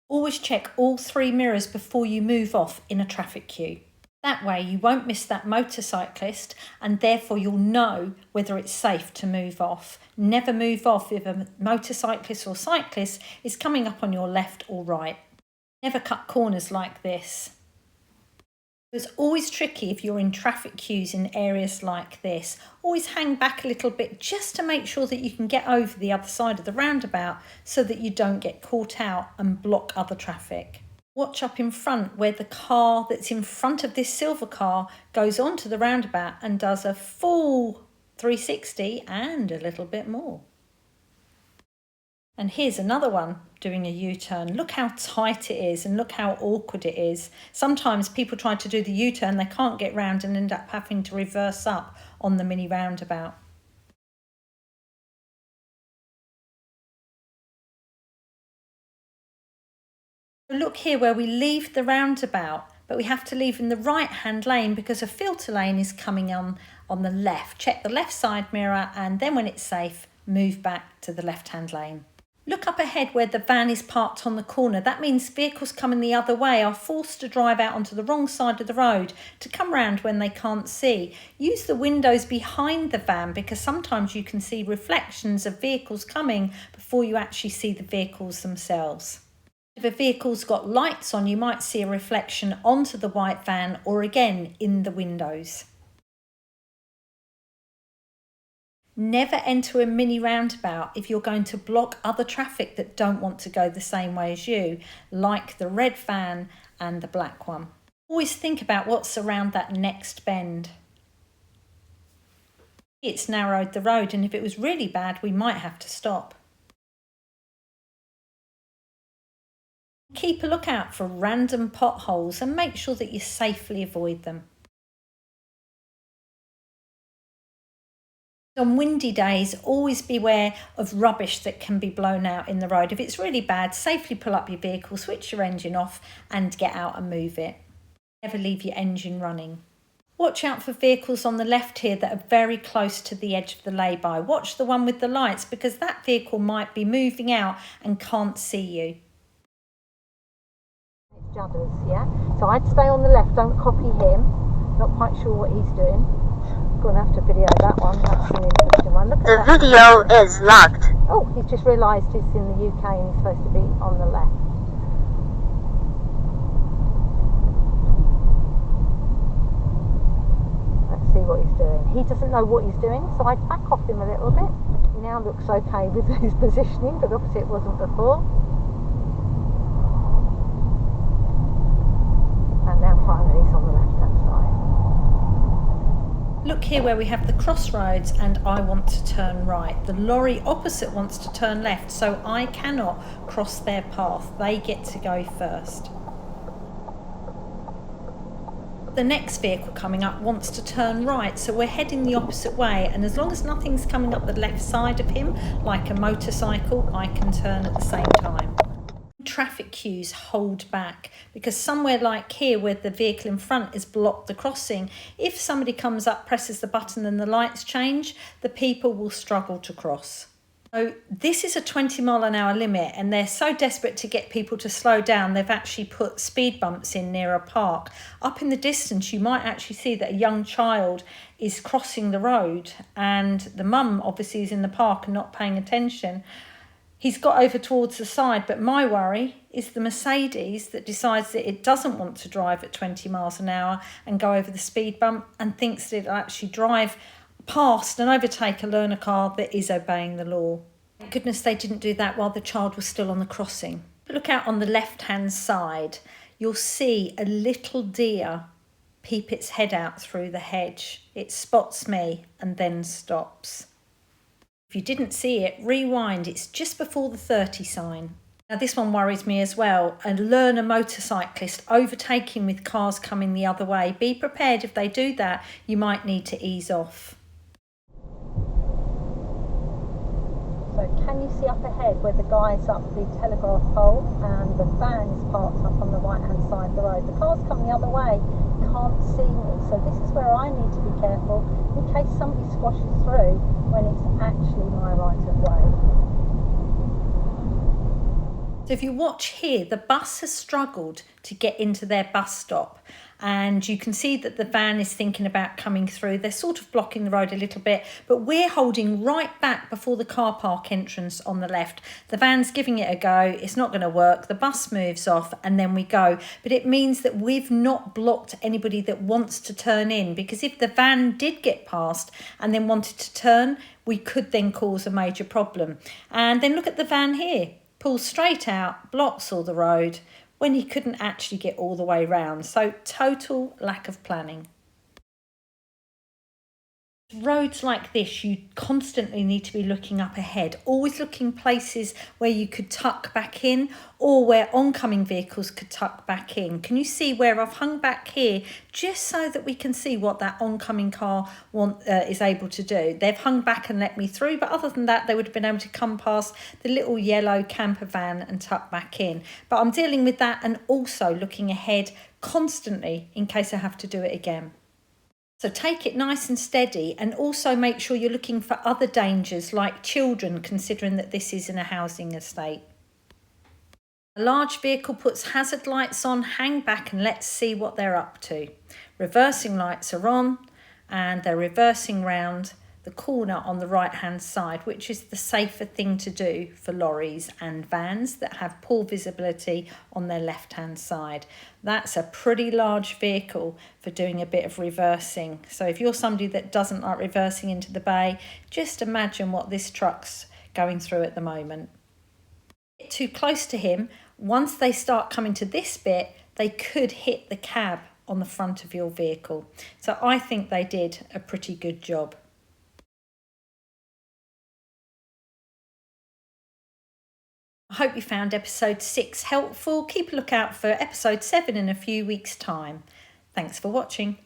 Always check all 3 mirrors before you move off in a traffic queue. That way you won't miss that motorcyclist and therefore you'll know whether it's safe to move off. Never move off if a motorcyclist or cyclist is coming up on your left or right. Never cut corners like this. It's always tricky if you're in traffic queues in areas like this. Always hang back a little bit just to make sure that you can get over the other side of the roundabout so that you don't get caught out and block other traffic. Watch up in front where the car that's in front of this silver car goes onto the roundabout and does a full 360 and a little bit more. And here's another one doing a U-turn. Look how tight it is and look how awkward it is. Sometimes people try to do the U-turn, they can't get round and end up having to reverse up on the mini roundabout. Look here where we leave the roundabout, but we have to leave in the right-hand lane because a filter lane is coming on the left. Check the left side mirror and then when it's safe, move back to the left-hand lane. Look up ahead where the van is parked on the corner. That means vehicles coming the other way are forced to drive out onto the wrong side of the road to come round when they can't see. Use the windows behind the van because sometimes you can see reflections of vehicles coming before you actually see the vehicles themselves. If a vehicle's got lights on, you might see a reflection onto the white van or again in the windows. Never enter a mini roundabout if you're going to block other traffic that don't want to go the same way as you, like the red van and the black one. Always think about what's around that next bend. It's narrowed the road and if it was really bad, we might have to stop. Keep a lookout for random potholes and make sure that you safely avoid them. On windy days, always beware of rubbish that can be blown out in the road. If it's really bad, safely pull up your vehicle, switch your engine off and get out and move it. Never leave your engine running. Watch out for vehicles on the left here that are very close to the edge of the lay-by. Watch the one with the lights because that vehicle might be moving out and can't see you. It's Judders, yeah? So I'd stay on the left, don't copy him. Not quite sure what he's doing. Gonna have to video that one. That's an interesting one. Look at the video is locked. Oh, he's just realised he's in the UK and he's supposed to be on the left. Let's see what he's doing. He doesn't know what he's doing, so I'd back off him a little bit. He now looks okay with his positioning, but obviously it wasn't before. And now finally he's on the left-hand side. Look here where we have the crossroads and I want to turn right. The lorry opposite wants to turn left, so I cannot cross their path. They get to go first. The next vehicle coming up wants to turn right, so we're heading the opposite way, and as long as nothing's coming up the left side of him, like a motorcycle, I can turn at the same time. Traffic queues hold back because somewhere like here where the vehicle in front is blocked the crossing, if somebody comes up, presses the button and the lights change, the people will struggle to cross. So this is a 20-mile-an-hour limit and they're so desperate to get people to slow down they've actually put speed bumps in near a park. Up in the distance you might actually see that a young child is crossing the road and the mum obviously is in the park and not paying attention. He's got over towards the side, but my worry is the Mercedes that decides that it doesn't want to drive at 20 miles an hour and go over the speed bump and thinks that it'll actually drive past and overtake a learner car that is obeying the law. Thank goodness they didn't do that while the child was still on the crossing. Look out on the left-hand side. You'll see a little deer peep its head out through the hedge. It spots me and then stops. If you didn't see it, rewind. It's just before the 30 sign. Now this one worries me as well. A learner motorcyclist overtaking with cars coming the other way. Be prepared if they do that, you might need to ease off. So can you see up ahead where the guy's up the telegraph pole and the van is parked up on the right hand side of the road? The car's coming the other way, can't see me. So this is where I need to be careful in case somebody squashes through when it's actually my right of way. So if you watch here, the bus has struggled to get into their bus stop, and you can see that the van is thinking about coming through. They're sort of blocking the road a little bit, but we're holding right back before the car park entrance on the left. The van's giving it a go. It's not going to work. The bus moves off and then we go. But it means that we've not blocked anybody that wants to turn in, because if the van did get past and then wanted to turn, we could then cause a major problem. And then look at the van here. Pulls straight out, blocks all the road, when he couldn't actually get all the way round. So total lack of planning. Roads like this, you constantly need to be looking up ahead, always looking places where you could tuck back in or where oncoming vehicles could tuck back in. Can you see where I've hung back here just so that we can see what that oncoming car is able to do? They've hung back and let me through, but other than that, they would have been able to come past the little yellow camper van and tuck back in. But I'm dealing with that and also looking ahead constantly in case I have to do it again. So take it nice and steady, and also make sure you're looking for other dangers like children, considering that this is in a housing estate. A large vehicle puts hazard lights on, hang back and let's see what they're up to. Reversing lights are on and they're reversing round the corner on the right hand side, which is the safer thing to do for lorries and vans that have poor visibility on their left hand side. That's a pretty large vehicle for doing a bit of reversing. So if you're somebody that doesn't like reversing into the bay, just imagine what this truck's going through at the moment. Get too close to him, once they start coming to this bit, they could hit the cab on the front of your vehicle. So I think they did a pretty good job. I hope you found episode 6 helpful. Keep a lookout for episode 7 in a few weeks' time. Thanks for watching.